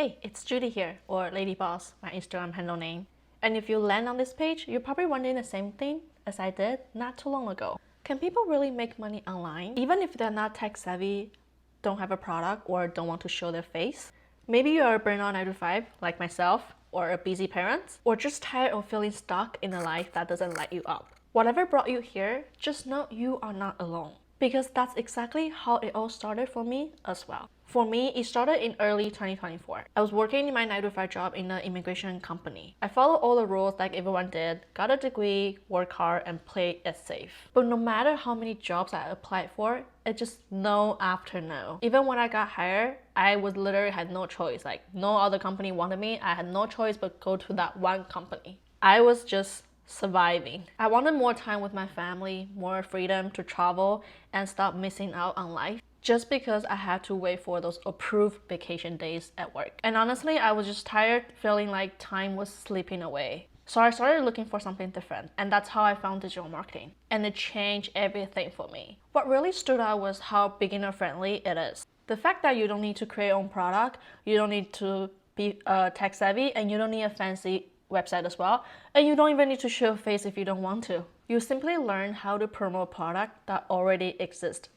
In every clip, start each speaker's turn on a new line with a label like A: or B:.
A: Hey, it's Judy here, or Lady Boss, my Instagram handle name. And if you land on this page, you're probably wondering the same thing as I did not too long ago. Can people really make money online, even if they're not tech savvy, don't have a product, or don't want to show their face? Maybe you are a burnout 9 to 5, like myself, or a busy parent, or just tired of feeling stuck in a life that doesn't light you up. Whatever brought you here, just know you are not alone. Because that's exactly how it all started for me as well. For me, it started in early 2024. I was working in my 9 to 5 job in an immigration company. I followed all the rules like everyone did, got a degree, worked hard, and played it safe. But no matter how many jobs I applied for, it just no after no. Even when I got hired, I was literally had no choice. Like no other company wanted me. I had no choice but go to that one company. I was just surviving. I wanted more time with my family, more freedom to travel, and stop missing out on life just because I had to wait for those approved vacation days at work. And honestly, I was just tired, feeling like time was slipping away. So I started looking for something different, and that's how I found digital marketing. And it changed everything for me. What really stood out was how beginner friendly it is. The fact that you don't need to create your own product, you don't need to be tech savvy, and you don't need a fancy website as well, and you don't even need to show your face if you don't want to. You simply learn how to promote a product that already exists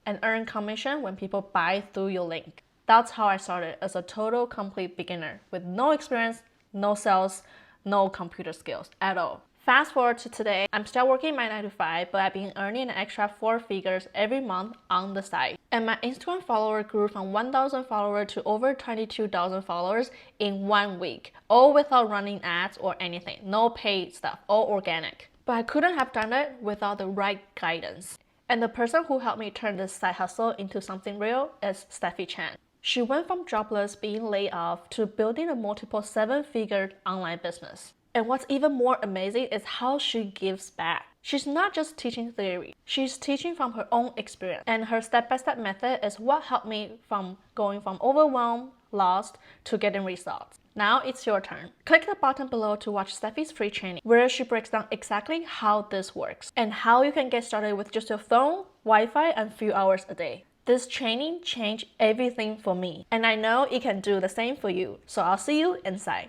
A: and earn commission when people buy through your link. That's how I started as a total complete beginner with no experience, no sales, no computer skills at all. Fast forward to today, I'm still working my 9 to 5, but I've been earning an extra 4 figures every month on the side. And my Instagram follower grew from 1,000 followers to over 22,000 followers in 1 week, all without running ads or anything, no paid stuff, all organic. But I couldn't have done it without the right guidance. And the person who helped me turn this side hustle into something real is Stephy Chen. She went from jobless, being laid off, to building a multiple 7-figure online business. And what's even more amazing is how she gives back. She's not just teaching theory, she's teaching from her own experience. And her step-by-step method is what helped me from going from overwhelmed, lost, to getting results. Now it's your turn. Click the button below to watch Stephy's free training, where she breaks down exactly how this works and how you can get started with just your phone, Wi-Fi, and few hours a day. This training changed everything for me, and I know it can do the same for you. So I'll see you inside.